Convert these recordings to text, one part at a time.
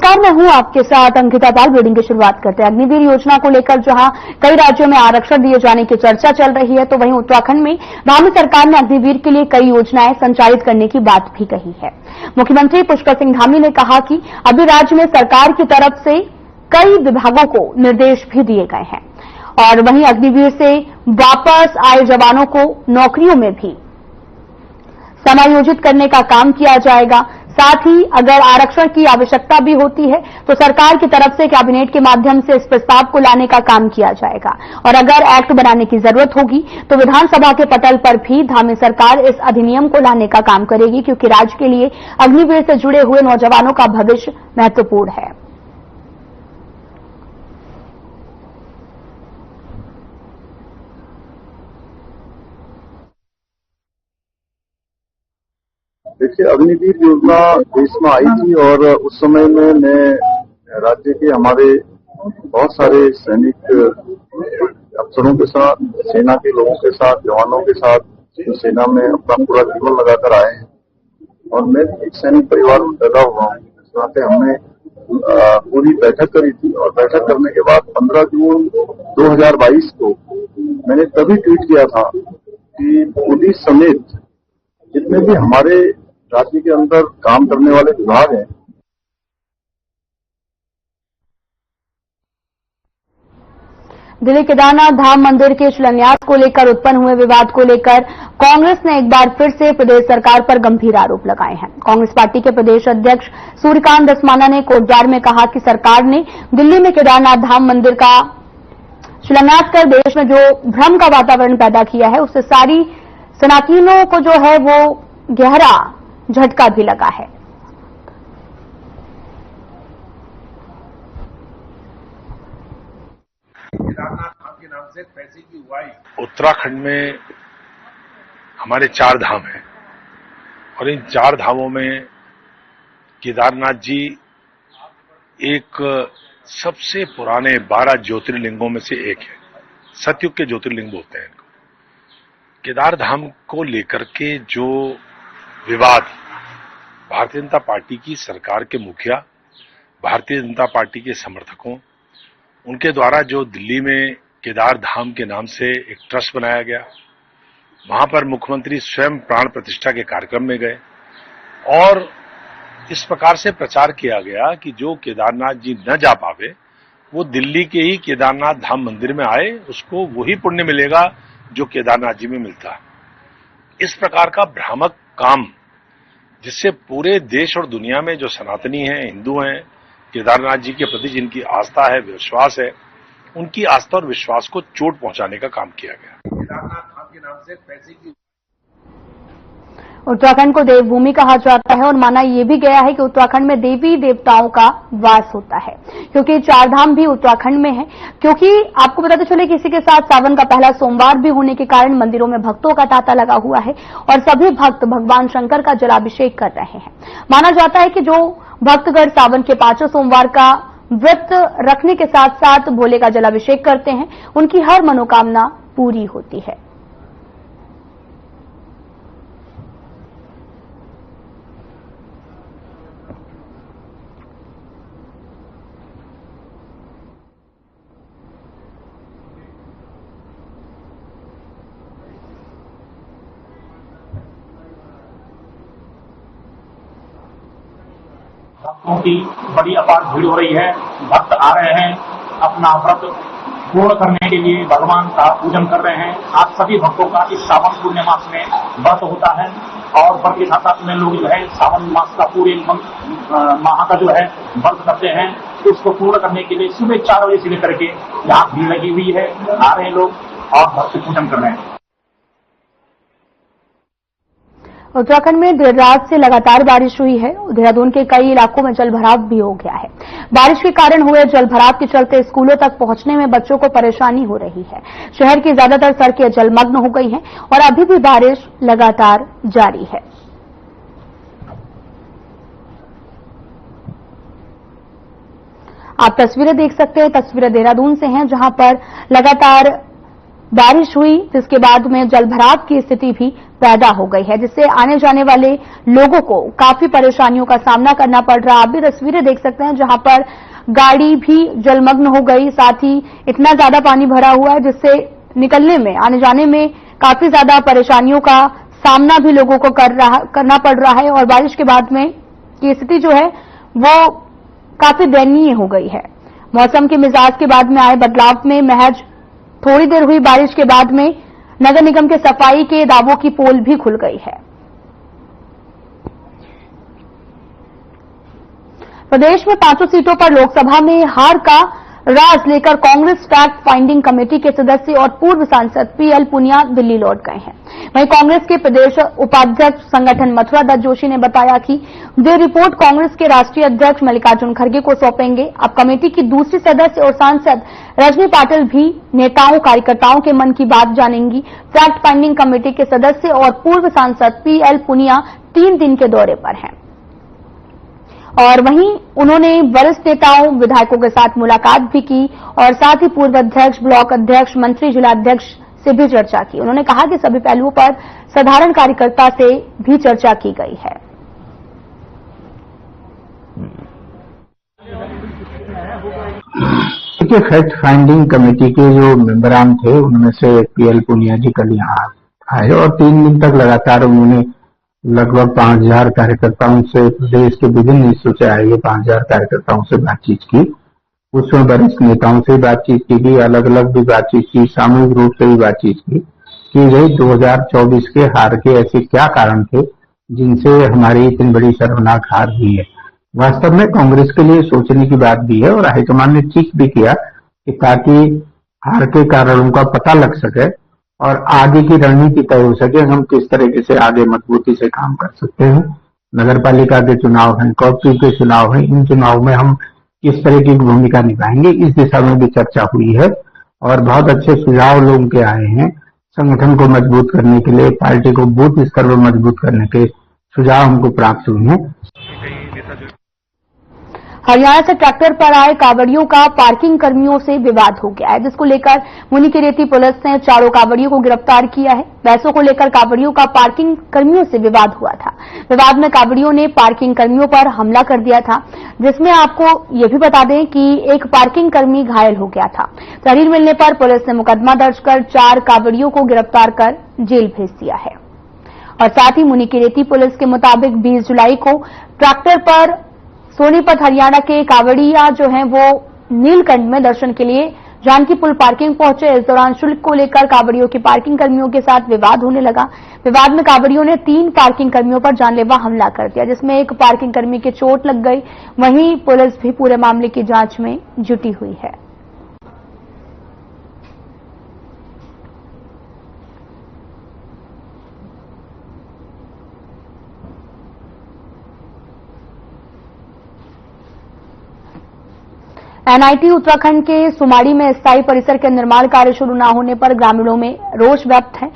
नमस्कार, मैं हूं आपके साथ अंकिता पाल। ब्रीडिंग की शुरुआत करते हैं। अग्निवीर योजना को लेकर जहां कई राज्यों में आरक्षण दिए जाने की चर्चा चल रही है, तो वहीं उत्तराखंड में भावी सरकार ने अग्निवीर के लिए कई योजनाएं संचालित करने की बात भी कही है। मुख्यमंत्री पुष्कर सिंह धामी ने कहा कि अभी राज्य में सरकार की तरफ से कई विभागों को निर्देश भी दिए गए हैं और वहीं अग्निवीर से वापस आए जवानों को नौकरियों में भी समायोजित करने का काम किया जाएगा। साथ ही अगर आरक्षण की आवश्यकता भी होती है तो सरकार की तरफ से कैबिनेट के माध्यम से इस प्रस्ताव को लाने का काम किया जाएगा और अगर एक्ट बनाने की जरूरत होगी तो विधानसभा के पटल पर भी धामी सरकार इस अधिनियम को लाने का काम करेगी, क्योंकि राज्य के लिए अग्निवीर से जुड़े हुए नौजवानों का भविष्य महत्वपूर्ण है। देखिए, अग्निवीर योजना देश में आई थी और उस समय में मैं राज्य के हमारे बहुत सारे सैनिक अफसरों के साथ, सेना के लोगों के साथ, जवानों के साथ सेना में अपना पूरा जीवन लगाकर आए हैं और मैं एक सैनिक परिवार में पैदा हुआ हूँ। इस नाते हमने पूरी बैठक करी थी और बैठक करने के बाद 15 जून 2022 को मैंने तभी ट्वीट किया था कि पुलिस समेत जितने भी हमारे राज्य के अंदर काम करने वाले विभाग हैं, दिल्ली केदारनाथ धाम मंदिर के शिलान्यास को लेकर उत्पन्न हुए विवाद को लेकर कांग्रेस ने एक बार फिर से प्रदेश सरकार पर गंभीर आरोप लगाए हैं। कांग्रेस पार्टी के प्रदेश अध्यक्ष सूर्यकांत धस्माना ने कोटद्वार में कहा कि सरकार ने दिल्ली में केदारनाथ धाम मंदिर का शिलान्यास कर देश में जो भ्रम का वातावरण पैदा किया है, उससे सारी सनातनियों को जो है वो गहरा झटका भी लगा है। केदारनाथ धाम के नाम से पैसे की उगाही। उत्तराखंड में हमारे 4 धाम हैं और इन 4 धामों में केदारनाथ जी एक सबसे पुराने 12 ज्योतिर्लिंगों में से एक है। सतयुग के ज्योतिर्लिंग बोलते हैं इनको। केदार धाम को लेकर के जो विवाद भारतीय जनता पार्टी की सरकार के मुखिया, भारतीय जनता पार्टी के समर्थकों, उनके द्वारा जो दिल्ली में केदार धाम के नाम से एक ट्रस्ट बनाया गया, वहां पर मुख्यमंत्री स्वयं प्राण प्रतिष्ठा के कार्यक्रम में गए और इस प्रकार से प्रचार किया गया कि जो केदारनाथ जी न जा पावे वो दिल्ली के ही केदारनाथ धाम मंदिर में आए, उसको वही पुण्य मिलेगा जो केदारनाथ जी में मिलता है। इस प्रकार का भ्रामक काम, जिससे पूरे देश और दुनिया में जो सनातनी हैं, हिंदू हैं, केदारनाथ जी के प्रति जिनकी आस्था है, विश्वास है, उनकी आस्था और विश्वास को चोट पहुंचाने का काम किया गया। केदारनाथ धाम के नाम से पैसे की उत्तराखंड को देवभूमि कहा जाता है और माना यह भी गया है कि उत्तराखंड में देवी देवताओं का वास होता है, क्योंकि 4 धाम भी उत्तराखंड में है। क्योंकि आपको बताते चले कि इसी के साथ सावन का पहला सोमवार भी होने के कारण मंदिरों में भक्तों का तांता लगा हुआ है और सभी भक्त भगवान शंकर का जलाभिषेक कर रहे हैं। माना जाता है कि जो भक्तगण सावन के 5 सोमवार का व्रत रखने के साथ साथ भोले का जलाभिषेक करते हैं, उनकी हर मनोकामना पूरी होती है। भक्तों की बड़ी अपार भीड़ हो रही है। भक्त आ रहे हैं अपना व्रत पूर्ण करने के लिए, भगवान का पूजन कर रहे हैं। आज सभी भक्तों का इस सावन पूर्णिमा मास में व्रत होता है और व्रत के साथ साथ में लोग जो है सावन मास का पूरे माह का जो है व्रत करते हैं। तो उसको पूर्ण करने के लिए सुबह 4 बजे से लेकर के यहाँ भीड़ लगी हुई है, आ रहे हैं लोग और भक्त पूजन कर रहे हैं। उत्तराखंड में देर रात से लगातार बारिश हुई है। देहरादून के कई इलाकों में जलभराव भी हो गया है। बारिश के कारण हुए जलभराव के चलते स्कूलों तक पहुंचने में बच्चों को परेशानी हो रही है। शहर की ज्यादातर सड़कें जलमग्न हो गई हैं और अभी भी बारिश लगातार जारी है। आप तस्वीरें देख सकते हैं। तस्वीरें देहरादून से हैं, जहां पर लगातार बारिश हुई, जिसके बाद में जलभराव की स्थिति भी पैदा हो गई है, जिससे आने जाने वाले लोगों को काफी परेशानियों का सामना करना पड़ रहा है। आप भी तस्वीरें देख सकते हैं जहां पर गाड़ी भी जलमग्न हो गई, साथ ही इतना ज्यादा पानी भरा हुआ है जिससे निकलने में, आने जाने में काफी ज्यादा परेशानियों का सामना भी लोगों को करना पड़ रहा है। और बारिश के बाद में की स्थिति जो है वो काफी दयनीय हो गई है। मौसम के मिजाज के बाद में आए बदलाव में महज थोड़ी देर हुई बारिश के बाद में नगर निगम के सफाई के दावों की पोल भी खुल गई है। प्रदेश में 5 सीटों पर लोकसभा में हार का राज लेकर कांग्रेस फैक्ट फाइंडिंग कमेटी के सदस्य और पूर्व सांसद पीएल पुनिया दिल्ली लौट गए हैं। वहीं कांग्रेस के प्रदेश उपाध्यक्ष संगठन मथुरा दत्त जोशी ने बताया कि वे रिपोर्ट कांग्रेस के राष्ट्रीय अध्यक्ष मल्लिकार्जुन खड़गे को सौंपेंगे। अब कमेटी की दूसरी सदस्य और सांसद रजनी पाटिल भी नेताओं कार्यकर्ताओं के मन की बात जानेंगी। फैक्ट फाइंडिंग कमेटी के सदस्य और पूर्व सांसद पीएल पुनिया 3 दिन के दौरे पर हैं और वहीं उन्होंने वरिष्ठ नेताओं विधायकों के साथ मुलाकात भी की और साथ ही पूर्व अध्यक्ष, ब्लॉक अध्यक्ष, मंत्री, जिलाध्यक्ष से भी चर्चा की। उन्होंने कहा कि सभी पहलुओं पर साधारण कार्यकर्ता से भी चर्चा की गई है। देखिए, फैक्ट फाइंडिंग कमेटी के जो मेंबरान थे उनमें से पीएल पुनिया जी कल यहाँ आए और 3 दिन तक लगातार उन्होंने लगभग 5000 कार्यकर्ताओं से, प्रदेश के विभिन्न हिस्सों से आए 5000 कार्यकर्ताओं से बातचीत की। उसमें वरिष्ठ नेताओं से बातचीत की गई, अलग अलग भी बातचीत की, सामूहिक रूप से भी बातचीत की गई। 2024 के हार के ऐसे क्या कारण थे जिनसे हमारी इतनी बड़ी शर्मनाक हार हुई है। वास्तव में कांग्रेस के लिए सोचने की बात भी है और हाईकमान ने ठीक भी किया कि ताकि हार के कारणों का पता लग सके और आगे की रणनीति तय हो सके, हम किस तरीके से आगे मजबूती से काम कर सकते हैं। नगर पालिका के चुनाव हैं, कोऑपरेटिव के चुनाव हैं, इन चुनाव में हम किस तरह की भूमिका निभाएंगे, इस दिशा में भी चर्चा हुई है और बहुत अच्छे सुझाव लोगों के आए हैं। संगठन को मजबूत करने के लिए, पार्टी को बूथ स्तर पर मजबूत करने के सुझाव हमको प्राप्त हुए हैं। हरियाणा से ट्रैक्टर पर आए कांवड़ियों का पार्किंग कर्मियों से विवाद हो गया है, जिसको लेकर मुनिकीरेती पुलिस ने 4 कांवड़ियों को गिरफ्तार किया है। पैसों को लेकर कांवड़ियों का पार्किंग कर्मियों से विवाद हुआ था। विवाद में कांवड़ियों ने पार्किंग कर्मियों पर हमला कर दिया था, जिसमें आपको ये भी बता दें कि एक पार्किंग कर्मी घायल हो गया था। तहरीर मिलने पर पुलिस ने मुकदमा दर्ज कर 4 कांवड़ियों को गिरफ्तार कर जेल भेज दिया है। और साथ ही मुनिकीरेती पुलिस के मुताबिक 20 जुलाई को ट्रैक्टर पर सोनीपत हरियाणा के कांवड़िया जो हैं वो नीलकंठ में दर्शन के लिए जानकी पुल पार्किंग पहुंचे। इस दौरान शुल्क को लेकर कांवड़ियों के पार्किंग कर्मियों के साथ विवाद होने लगा। विवाद में कांवड़ियों ने 3 पार्किंग कर्मियों पर जानलेवा हमला कर दिया, जिसमें एक पार्किंग कर्मी के चोट लग गई। वहीं पुलिस भी पूरे मामले की जांच में जुटी हुई है। एनआईटी उत्तराखंड के सुमाड़ी में स्थायी परिसर के निर्माण कार्य शुरू न होने पर ग्रामीणों में रोष व्यक्त है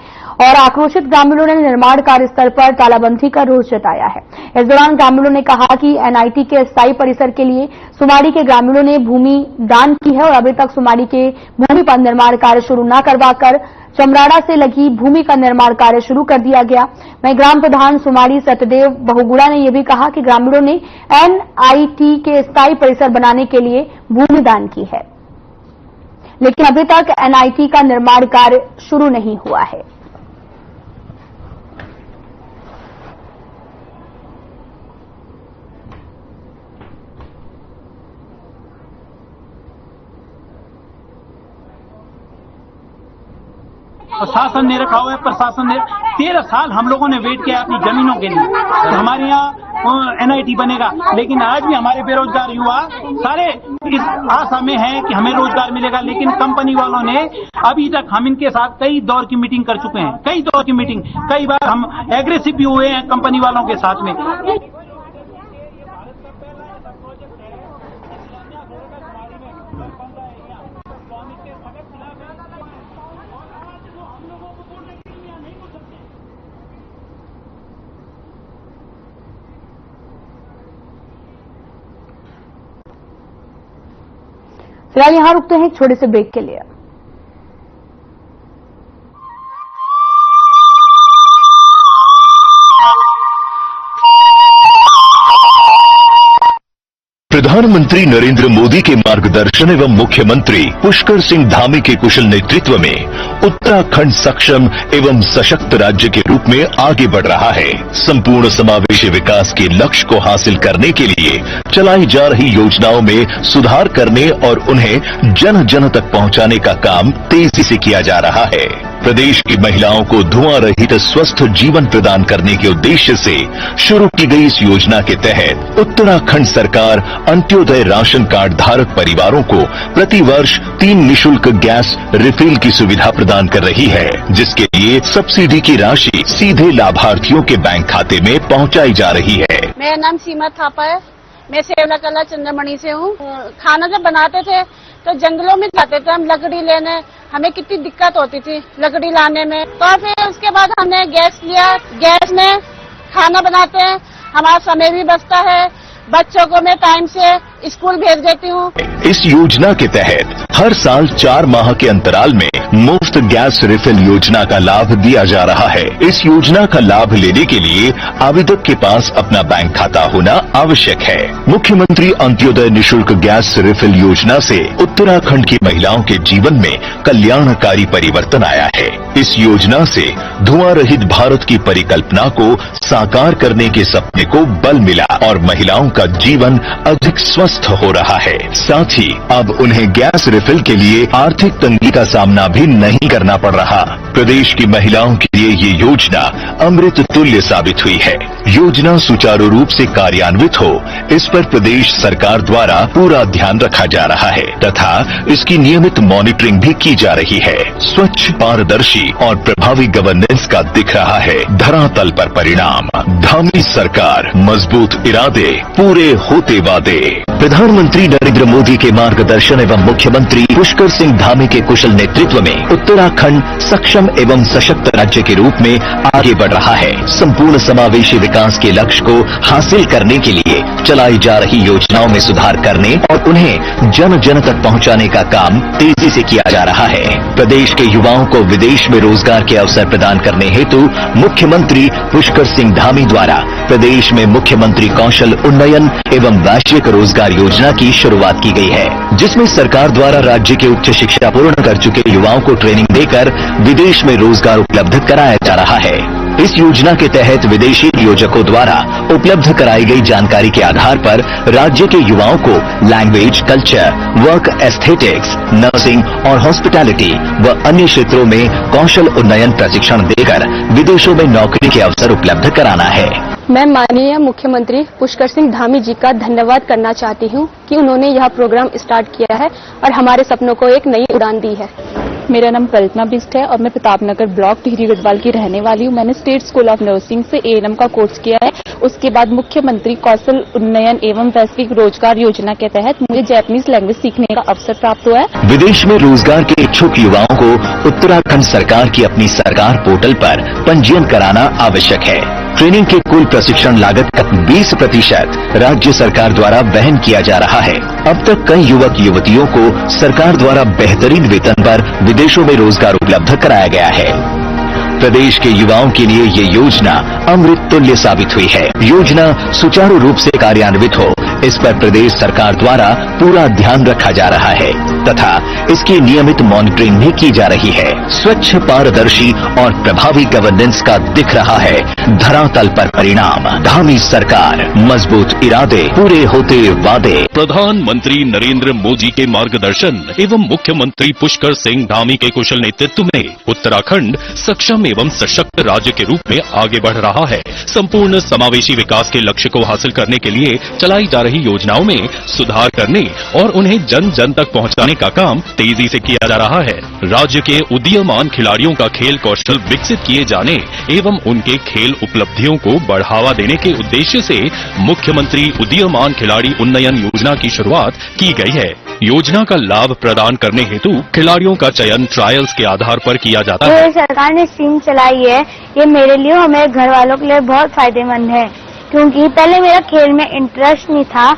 और आक्रोशित ग्रामीणों ने निर्माण कार्य स्थल पर तालाबंदी का रोष जताया है। इस दौरान ग्रामीणों ने कहा कि एनआईटी के स्थायी परिसर के लिए सुमाड़ी के ग्रामीणों ने भूमि दान की है और अभी तक सुमाड़ी के भूमि पर निर्माण कार्य शुरू न करवाकर चमराड़ा से लगी भूमि का निर्माण कार्य शुरू कर दिया गया। वहीं ग्राम प्रधान सुमाड़ी सत्यदेव बहुगुड़ा ने यह भी कहा कि ग्रामीणों ने एनआईटी के स्थायी परिसर बनाने के लिए भूमि दान की है, लेकिन अभी तक एनआईटी का निर्माण कार्य शुरू नहीं हुआ है। प्रशासन ने रखा हुआ है, प्रशासन ने 13 साल हम लोगों ने वेट किया अपनी जमीनों के लिए कि हमारे यहाँ एनआईटी बनेगा, लेकिन आज भी हमारे बेरोजगार युवा सारे इस आशा में हैं कि हमें रोजगार मिलेगा। लेकिन कंपनी वालों ने अभी तक हम इनके साथ कई दौर की मीटिंग कर चुके हैं, कई दौर की मीटिंग, कई बार हम एग्रेसिव भी हुए हैं कंपनी वालों के साथ में। फिलहाल यहां रुकते हैं एक छोटे से ब्रेक के लिए। प्रधानमंत्री नरेंद्र मोदी के मार्गदर्शन एवं मुख्यमंत्री पुष्कर सिंह धामी के कुशल नेतृत्व में उत्तराखंड सक्षम एवं सशक्त राज्य के रूप में आगे बढ़ रहा है। संपूर्ण समावेशी विकास के लक्ष्य को हासिल करने के लिए चलाई जा रही योजनाओं में सुधार करने और उन्हें जन जन तक पहुंचाने का काम तेजी से किया जा रहा है। प्रदेश की महिलाओं को धुआं रहित स्वस्थ जीवन प्रदान करने के उद्देश्य से शुरू की गई इस योजना के तहत उत्तराखंड सरकार अंत्योदय राशन कार्ड धारक परिवारों को प्रति वर्ष 3 निःशुल्क गैस रिफिल की सुविधा प्रदान कर रही है, जिसके लिए सब्सिडी की राशि सीधे लाभार्थियों के बैंक खाते में पहुंचाई जा रही है। मेरा नाम सीमा थापा है। मैं सेवला कला चंद्रमणि से हूँ। खाना जब बनाते थे तो जंगलों में जाते थे हम लकड़ी लेने, हमें कितनी दिक्कत होती थी लकड़ी लाने में। तो फिर उसके बाद हमने गैस लिया, गैस में खाना बनाते हैं, हमारा समय भी बचता है, बच्चों को मैं टाइम से स्कूल भेज देती हूँ। इस योजना के तहत हर साल 4 माह के अंतराल में मुफ्त गैस रिफिल योजना का लाभ दिया जा रहा है। इस योजना का लाभ लेने के लिए आवेदक के पास अपना बैंक खाता होना आवश्यक है। मुख्यमंत्री अंत्योदय निःशुल्क गैस रिफिल योजना से उत्तराखंड की महिलाओं के जीवन में कल्याणकारी परिवर्तन आया है। इस योजना से धुआं रहित भारत की परिकल्पना को साकार करने के सपने को बल मिला और महिलाओं का जीवन अधिक स्वस्थ हो रहा है। साथ ही अब उन्हें गैस रिफिल के लिए आर्थिक तंगी का सामना भी नहीं करना पड़ रहा। प्रदेश की महिलाओं के लिए ये योजना अमृत तुल्य साबित हुई है। योजना सुचारू रूप से कार्यान्वित हो, इस पर प्रदेश सरकार द्वारा पूरा ध्यान रखा जा रहा है तथा इसकी नियमित मॉनिटरिंग भी की जा रही है। स्वच्छ, पारदर्शी और प्रभावी गवर्नेंस का दिख रहा है धरातल पर परिणाम। धामी सरकार, मजबूत इरादे, पूरे होते वादे। प्रधानमंत्री नरेंद्र मोदी के मार्गदर्शन एवं मुख्यमंत्री पुष्कर सिंह धामी के कुशल नेतृत्व में उत्तराखंड सक्षम एवं सशक्त राज्य के रूप में आगे बढ़ रहा है। संपूर्ण समावेशी विकास के लक्ष्य को हासिल करने के लिए चलाई जा रही योजनाओं में सुधार करने और उन्हें जन जन तक पहुंचाने का काम तेजी से किया जा रहा है। प्रदेश के युवाओं को विदेश में रोजगार के अवसर प्रदान करने हेतु मुख्यमंत्री पुष्कर सिंह धामी द्वारा प्रदेश में मुख्यमंत्री कौशल उन्नयन एवं वैश्विक रोजगार योजना की शुरुआत की गई है, जिसमें सरकार द्वारा राज्य के उच्च शिक्षा पूर्ण कर चुके युवाओं को ट्रेनिंग देकर विदेश में रोजगार उपलब्ध कराया जा रहा है। इस योजना के तहत विदेशी नियोजकों द्वारा उपलब्ध कराई गई जानकारी के आधार पर राज्य के युवाओं को language, culture, work aesthetics, nursing और हॉस्पिटैलिटी व अन्य क्षेत्रों में कौशल उन्नयन प्रशिक्षण देकर विदेशों में नौकरी के अवसर उपलब्ध कराना है। मैं माननीय मुख्यमंत्री पुष्कर सिंह धामी जी का धन्यवाद करना चाहती हूं कि उन्होंने यह प्रोग्राम स्टार्ट किया है और हमारे सपनों को एक नई उड़ान दी है। मेरा नाम कल्पना बिस्ट है और मैं प्रतापनगर ब्लॉक टिहरी गढ़वाल की रहने वाली हूँ। मैंने स्टेट स्कूल ऑफ नर्सिंग से ANM का कोर्स किया है। उसके बाद मुख्यमंत्री कौशल उन्नयन एवं वैश्विक रोजगार योजना के तहत मुझे जैपनीज लैंग्वेज सीखने का अवसर प्राप्त हुआ है। विदेश में रोजगार के इच्छुक युवाओं को उत्तराखंड सरकार की अपनी सरकार पोर्टल पर पंजीयन कराना आवश्यक है। ट्रेनिंग के कुल प्रशिक्षण लागत का 20% राज्य सरकार द्वारा वहन किया जा रहा है। अब तक कई युवक युवतियों को सरकार द्वारा बेहतरीन वेतन पर विदेशों में रोजगार उपलब्ध कराया गया है। प्रदेश के युवाओं के लिए ये योजना अमृत तुल्य साबित हुई है। योजना सुचारू रूप से कार्यान्वित हो, इस पर प्रदेश सरकार द्वारा पूरा ध्यान रखा जा रहा है तथा इसकी नियमित मॉनिटरिंग भी की जा रही है। स्वच्छ, पारदर्शी और प्रभावी गवर्नेंस का दिख रहा है धरातल पर परिणाम। धामी सरकार, मजबूत इरादे, पूरे होते वादे। प्रधानमंत्री नरेंद्र मोदी के मार्गदर्शन एवं मुख्यमंत्री पुष्कर सिंह धामी के कुशल नेतृत्व में उत्तराखंड सक्षम एवं सशक्त राज्य के रूप में आगे बढ़ रहा है। संपूर्ण समावेशी विकास के लक्ष्य को हासिल करने के लिए चलाई जा रही योजनाओं में सुधार करने और उन्हें जन जन तक पहुंचाने का काम तेजी से किया जा रहा है। राज्य के उदीयमान खिलाड़ियों का खेल कौशल विकसित किए जाने एवं उनके खेल उपलब्धियों को बढ़ावा देने के उद्देश्य से मुख्यमंत्री उदीयमान खिलाड़ी उन्नयन योजना की शुरुआत की गई है। योजना का लाभ प्रदान करने हेतु खिलाड़ियों का चयन ट्रायल्स के आधार पर किया जाता है। सरकार ने स्कीम चलाई है, ये मेरे लिए और मेरे घर वालों के लिए बहुत फायदेमंद है, क्योंकि पहले मेरा खेल में इंटरेस्ट नहीं था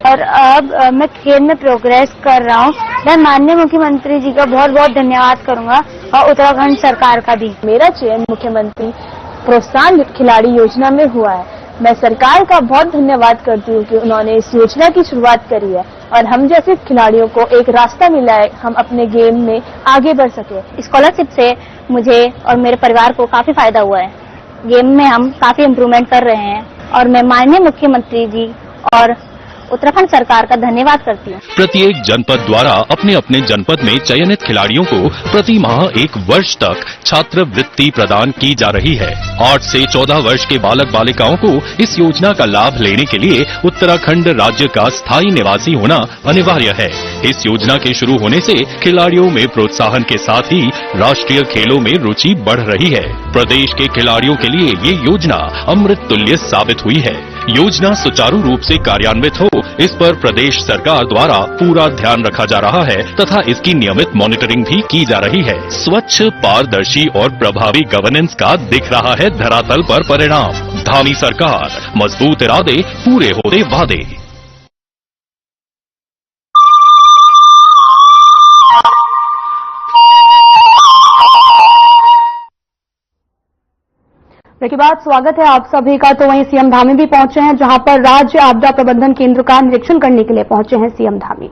और अब मैं खेल में प्रोग्रेस कर रहा हूँ। मैं माननीय मुख्यमंत्री जी का बहुत बहुत धन्यवाद करूंगा और उत्तराखंड सरकार का भी। मेरा चयन मुख्यमंत्री प्रोत्साहन खिलाड़ी योजना में हुआ है। मैं सरकार का बहुत धन्यवाद करती हूँ कि उन्होंने इस योजना की शुरुआत करी है और हम जैसे खिलाड़ियों को एक रास्ता मिला है, हम अपने गेम में आगे बढ़ सके। स्कॉलरशिप से मुझे और मेरे परिवार को काफी फायदा हुआ है। गेम में हम काफी इम्प्रूवमेंट कर रहे हैं और मैं माननीय मुख्यमंत्री जी और उत्तराखंड सरकार का धन्यवाद करती हूँ। प्रत्येक जनपद द्वारा अपने अपने जनपद में चयनित खिलाड़ियों को प्रति माह 1 वर्ष तक छात्रवृत्ति प्रदान की जा रही है। 8 से 14 वर्ष के बालक बालिकाओं को इस योजना का लाभ लेने के लिए उत्तराखंड राज्य का स्थायी निवासी होना अनिवार्य है। इस योजना के शुरू होने से खिलाड़ियों में प्रोत्साहन के साथ ही राष्ट्रीय खेलों में रुचि बढ़ रही है। प्रदेश के खिलाड़ियों के लिए ये योजना अमृत तुल्य साबित हुई है। योजना सुचारू रूप से कार्यान्वित हो, इस पर प्रदेश सरकार द्वारा पूरा ध्यान रखा जा रहा है तथा इसकी नियमित मॉनिटरिंग भी की जा रही है। स्वच्छ, पारदर्शी और प्रभावी गवर्नेंस का दिख रहा है धरातल पर परिणाम। धामी सरकार, मजबूत इरादे, पूरे होते वादे। के बाद स्वागत है आप सभी का। तो वहीं सीएम धामी भी पहुंचे हैं, जहां पर राज्य आपदा प्रबंधन केंद्र का निरीक्षण करने के लिए पहुंचे हैं सीएम धामी।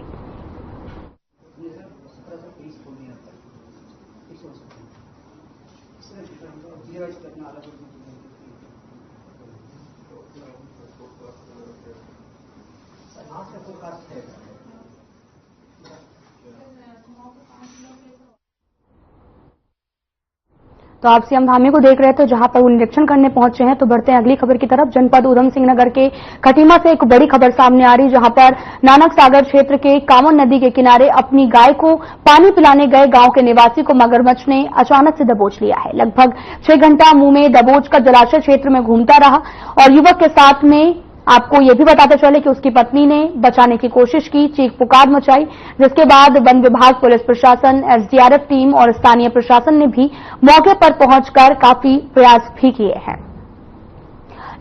तो आप सीएम धामी को देख रहे थे, जहां पर वो निरीक्षण करने पहुंचे हैं। तो बढ़ते हैं अगली खबर की तरफ। जनपद उधम सिंह नगर के खटीमा से एक बड़ी खबर सामने आ रही, जहां पर नानक सागर क्षेत्र के कामन नदी के किनारे अपनी गाय को पानी पिलाने गए गांव के निवासी को मगरमच्छ ने अचानक से दबोच लिया है। लगभग 6 घंटा मुंह में दबोच कर जलाशय क्षेत्र में घूमता रहा और युवक के साथ में आपको ये भी बताते चले कि उसकी पत्नी ने बचाने की कोशिश की, चीख पुकार मचाई, जिसके बाद वन विभाग, पुलिस प्रशासन, एसडीआरएफ टीम और स्थानीय प्रशासन ने भी मौके पर पहुंचकर काफी प्रयास भी किए हैं,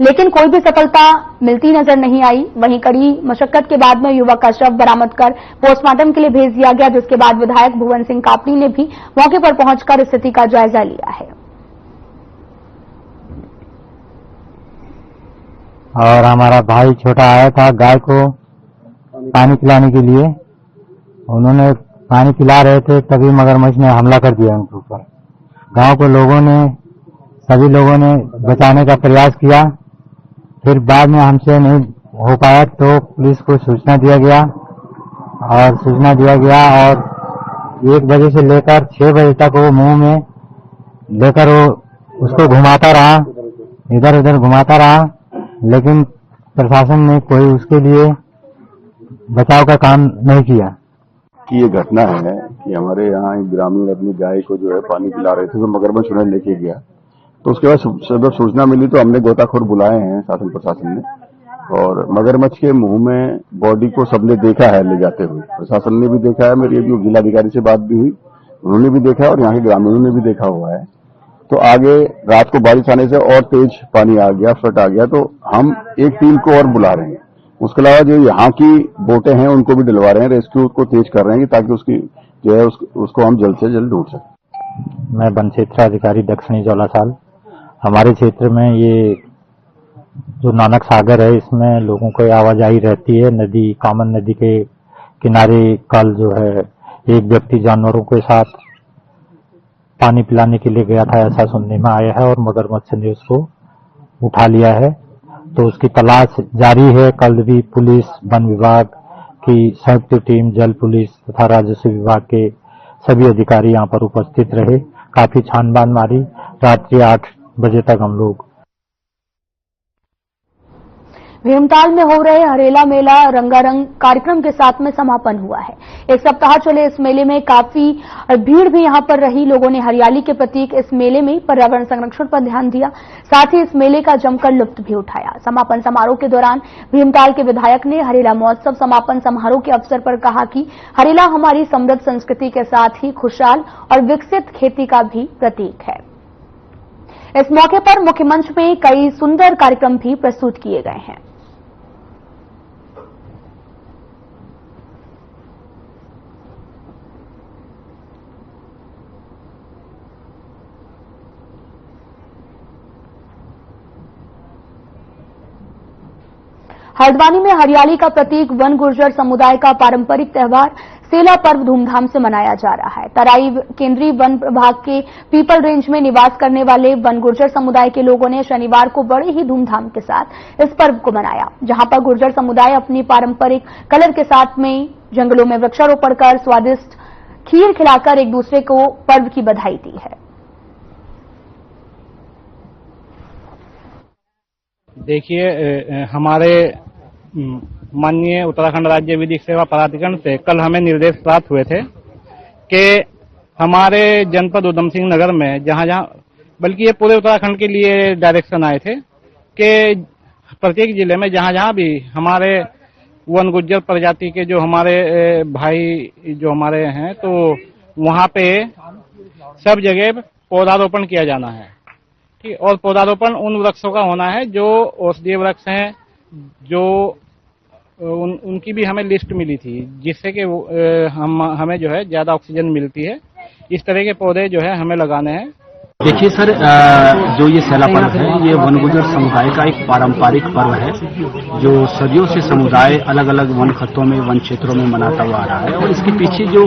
लेकिन कोई भी सफलता मिलती नजर नहीं आई। वहीं कड़ी मशक्कत के बाद में युवक का शव बरामद कर पोस्टमार्टम के लिए भेज दिया गया, जिसके बाद विधायक भुवन सिंह कापड़ी ने भी मौके पर पहुंचकर स्थिति का जायजा लिया है। और हमारा भाई छोटा आया था गाय को पानी पिलाने के लिए, उन्होंने पानी पिला रहे थे, तभी मगरमच्छ ने हमला कर दिया उनके ऊपर। गांव के लोगों ने, सभी लोगों ने बचाने का प्रयास किया, फिर बाद में हमसे नहीं हो पाया तो पुलिस को सूचना दिया गया और 1 बजे से लेकर 6 बजे तक वो मुंह में लेकर वो उसको घुमाता रहा, इधर उधर घुमाता रहा, लेकिन प्रशासन ने कोई उसके लिए बचाव का काम नहीं किया। कि ये घटना है कि हमारे यहाँ एक ग्रामीण अपनी गाय को जो है पानी पिला रहे थे, तो मगरमच्छ उन्हें लेके गया। तो उसके बाद जब सूचना मिली तो हमने गोताखोर बुलाए हैं शासन प्रशासन ने, और मगरमच्छ के मुंह में बॉडी को सबने देखा है ले जाते हुए, प्रशासन ने भी देखा है, मेरी जो जिलाधिकारी से बात भी हुई उन्होंने भी देखा और यहाँ के ग्रामीणों ने भी देखा हुआ है। तो आगे रात को बारिश आने से और तेज पानी आ गया, फ्लड आ गया, तो हम एक टीम को और बुला रहे हैं। उसके अलावा जो यहाँ की बोटें हैं उनको भी दिलवा रहे हैं, रेस्क्यू को तेज कर रहे हैं ताकि उसकी जो है उसको हम जल्द से जल्द ढूंढ सकें। मैं वन क्षेत्र अधिकारी दक्षिणी जोलासाल। हमारे क्षेत्र में ये जो नानक सागर है, इसमें लोगों को आवाजाही रहती है। नदी, कामन नदी के किनारे कल जो है एक व्यक्ति जानवरों के साथ पानी पिलाने के लिए गया था, ऐसा सुनने में आया है, और मगरमच्छ ने उसको उठा लिया है। तो उसकी तलाश जारी है। कल भी पुलिस, वन विभाग की संयुक्त टीम, जल पुलिस तथा राजस्व विभाग के सभी अधिकारी यहाँ पर उपस्थित रहे, काफी छानबान मारी। रात्रि 8 बजे तक हम लोग भीमताल में हो रहे हरेला मेला रंगारंग कार्यक्रम के साथ में समापन हुआ है। 1 सप्ताह चले इस मेले में काफी भीड़ भी यहां पर रही। लोगों ने हरियाली के प्रतीक इस मेले में पर्यावरण संरक्षण पर ध्यान दिया, साथ ही इस मेले का जमकर लुत्फ भी उठाया। समापन समारोह के दौरान भीमताल के विधायक ने हरेला महोत्सव समापन समारोह के अवसर पर कहा कि हरेला हमारी समृद्ध संस्कृति के साथ ही खुशहाल और विकसित खेती का भी प्रतीक है। इस मौके पर मुख्य मंच में कई सुंदर कार्यक्रम भी प्रस्तुत किए गए हैं। हल्द्वानी में हरियाली का प्रतीक वन गुर्जर समुदाय का पारंपरिक त्योहार सेला पर्व धूमधाम से मनाया जा रहा है। तराई केंद्रीय वन विभाग के पीपल रेंज में निवास करने वाले वन गुर्जर समुदाय के लोगों ने शनिवार को बड़े ही धूमधाम के साथ इस पर्व को मनाया, जहां पर गुर्जर समुदाय अपनी पारंपरिक कलर के साथ में जंगलों में वृक्षारोपण कर स्वादिष्ट खीर खिलाकर एक दूसरे को पर्व की बधाई दी है। देखिए, हमारे माननीय उत्तराखंड राज्य विधिक सेवा प्राधिकरण से कल हमें निर्देश प्राप्त हुए थे कि हमारे जनपद उधम सिंह नगर में जहां बल्कि ये पूरे उत्तराखंड के लिए डायरेक्शन आए थे कि प्रत्येक जिले में जहां भी हमारे वन गुर्जर प्रजाति के जो हमारे भाई जो हमारे हैं, तो वहां पे सब जगह पौधारोपण किया जाना है। ठीक, और पौधारोपण उन वृक्षों का होना है जो औषधीय वृक्ष हैं, जो उनकी भी हमें लिस्ट मिली थी, जिससे कि हमें जो है ज्यादा ऑक्सीजन मिलती है। इस तरह के पौधे जो है हमें लगाने हैं। देखिए सर, जो ये सेला पर्व है, ये वन गुर्जर समुदाय का एक पारंपरिक पर्व है जो सदियों से समुदाय अलग अलग वन खत्तों में, वन क्षेत्रों में मनाता हुआ आ रहा है। और इसके पीछे जो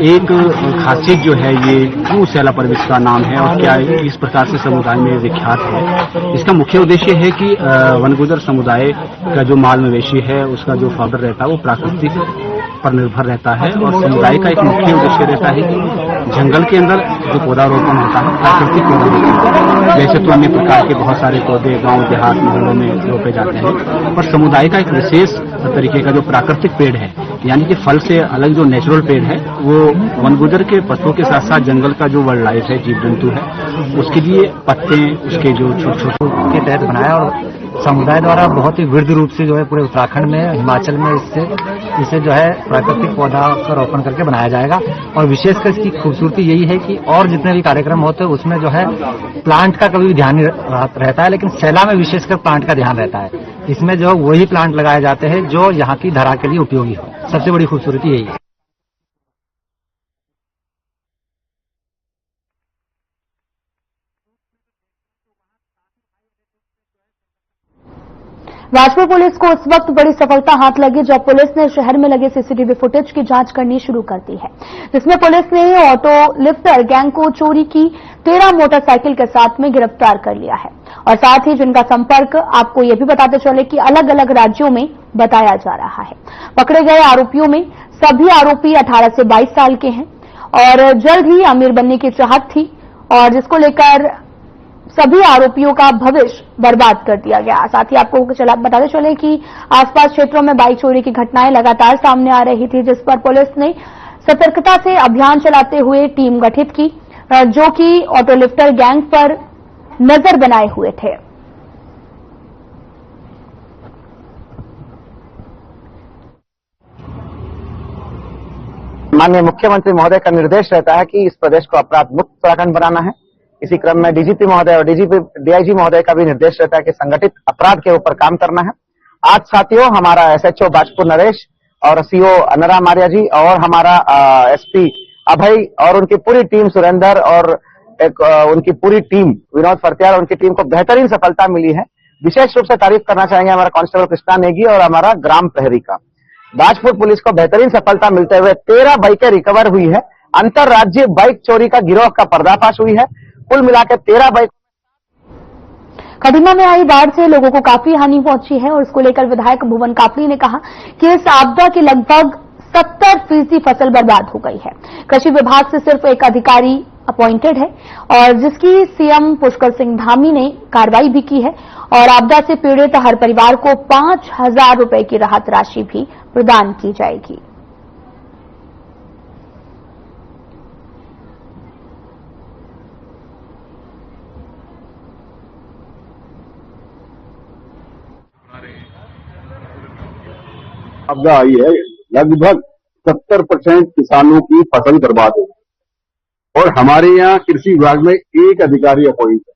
एक खासियत जो है, ये क्यों सेला पर्व इसका नाम है और क्या इस प्रकार से समुदाय में विख्यात है, इसका मुख्य उद्देश्य है कि वन गुर्जर समुदाय का जो माल मवेशी है, उसका जो फॉर्डर रहता है वो प्राकृतिक पर निर्भर रहता है। और समुदाय का एक मुख्य उद्देश्य रहता है कि जंगल के अंदर जो पौधारोपण होता है प्राकृतिक पौधा, जैसे तो अन्य प्रकार के बहुत सारे पौधे गांव देहात मोहल्लों में रोपे जाते हैं, पर समुदाय का एक विशेष तरीके का जो प्राकृतिक पेड़ है, यानी कि फल से अलग जो नेचुरल पेड़ है, वो वन गुर्जर के पशुओं के साथ साथ जंगल का जो वाइल्ड लाइफ है, जीव जंतु है, उसके लिए पत्ते उसके जो छोटे के तहत बनाया और समुदाय द्वारा बहुत ही विविध रूप से जो है पूरे उत्तराखंड में, हिमाचल में इसे जो है प्राकृतिक पौधा का रोपण करके बनाया जाएगा। और विशेषकर इसकी खूबसूरती यही है कि और जितने भी कार्यक्रम होते हैं उसमें जो है प्लांट का कभी भी ध्यान नहीं रहता है, लेकिन सेला में विशेषकर प्लांट का ध्यान रहता है। इसमें जो वही प्लांट लगाए जाते हैं जो यहाँ की धरा के लिए उपयोगी हो। सबसे बड़ी खूबसूरती यही है। राजपुर पुलिस को उस वक्त बड़ी सफलता हाथ लगी जब पुलिस ने शहर में लगे सीसीटीवी फुटेज की जांच करनी शुरू कर दी है, जिसमें पुलिस ने ऑटो लिफ्टर गैंग को चोरी की 13 मोटरसाइकिल के साथ में गिरफ्तार कर लिया है। और साथ ही जिनका संपर्क आपको ये भी बताते चले कि अलग अलग राज्यों में बताया जा रहा है। पकड़े गए आरोपियों में सभी आरोपी 18 से 22 साल के हैं और जल्द ही अमीर बनने की चाहत थी, और जिसको लेकर सभी आरोपियों का भविष्य बर्बाद कर दिया गया। साथ ही आपको बताते चले कि आसपास क्षेत्रों में बाइक चोरी की घटनाएं लगातार सामने आ रही थी, जिस पर पुलिस ने सतर्कता से अभियान चलाते हुए टीम गठित की, जो कि ऑटो लिफ्टर गैंग पर नजर बनाए हुए थे। माननीय मुख्यमंत्री महोदय का निर्देश रहता है कि इस प्रदेश को अपराध मुक्त उत्तराखंड बनाना है। इसी क्रम में डीजीपी महोदय और डीआईजी महोदय का भी निर्देश रहता है कि संगठित अपराध के ऊपर काम करना है। आज साथियों, हमारा एसएचओ बाजपुर नरेश और सीओ अनरा मारिया जी और हमारा एसपी अभय और उनकी पूरी टीम सुरेंद्र और उनकी पूरी टीम विनोद फरतियार और उनकी टीम को बेहतरीन सफलता मिली है। विशेष रूप से तारीफ करना चाहेंगे हमारा कांस्टेबल कृष्णा नेगी और हमारा ग्राम प्रहरी का। बाजपुर पुलिस को बेहतरीन सफलता मिलते हुए 13 बाइकें रिकवर हुई है। अंतरराज्यीय बाइक चोरी का गिरोह का पर्दाफाश हुई है। कुल मिलाकर 13 बाइक। कदीमा में आई बाढ़ से लोगों को काफी हानि पहुंची है और इसको लेकर विधायक भुवन कापड़ी ने कहा कि इस आपदा की लगभग 70% फसल बर्बाद हो गई है। कृषि विभाग से सिर्फ एक अधिकारी अपॉइंटेड है और जिसकी सीएम पुष्कर सिंह धामी ने कार्रवाई भी की है और आपदा से पीड़ित हर परिवार को 5,000 रुपए की राहत राशि भी प्रदान की जाएगी। आपदा आई है, लगभग 70% किसानों की फसल बर्बाद हो और हमारे यहाँ कृषि विभाग में एक अधिकारी अपॉइंट है।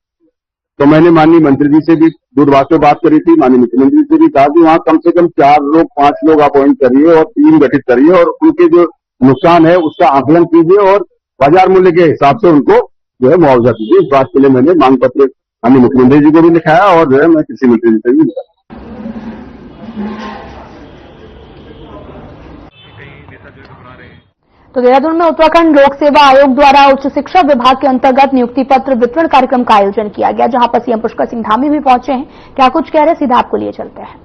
तो मैंने माननीय मंत्री जी से भी दूरभाष पे बात करी थी, माननीय मुख्यमंत्री से भी कहा कि वहाँ कम से कम 4 लोग 5 लोग अपॉइंट करिए और टीम गठित करिए और उनके जो नुकसान है उसका आकलन कीजिए और बाजार मूल्य के हिसाब से उनको जो है मुआवजा कीजिए। इस बात के लिए मैंने मांग पत्र माननीय मुख्यमंत्री जी को भी लिखाया और जो है मैं कृषि मंत्री जी से भी लिखा। तो देहरादून में उत्तराखंड लोक सेवा आयोग द्वारा उच्च शिक्षा विभाग के अंतर्गत नियुक्ति पत्र वितरण कार्यक्रम का आयोजन किया गया, जहां पर सीएम पुष्कर सिंह धामी भी पहुंचे हैं। क्या कुछ कह रहे, सीधा आपको लिए चलते हैं।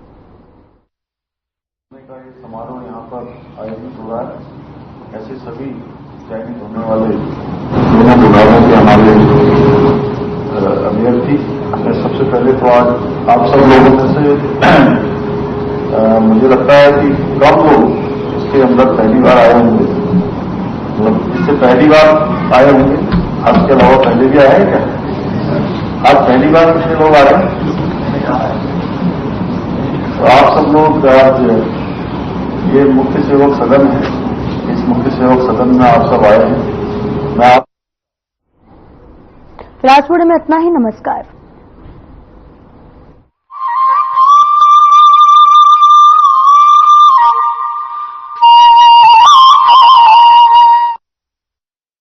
समारोह यहाँ पर आयोजित हुआ है। ऐसे सभी चयनित होने वाले दोनों विभागों के हमारे अभ्यर्थी, मैं सबसे पहले तो आज आप सब लोगों में से मुझे लगता है कि कम लोग इसके अंदर पहली बार आए होंगे, मतलब इससे पहली बार आए होंगे। आपके अलावा पहले भी आए हैं क्या? आज पहली बार कितने लोग आ रहे हैं? तो आप सब लोग आज ये मुख्य सेवक सदन है, इस मुख्य सेवक सदन में आप सब आए हैं। मैं आप फिलहाल में इतना ही। नमस्कार।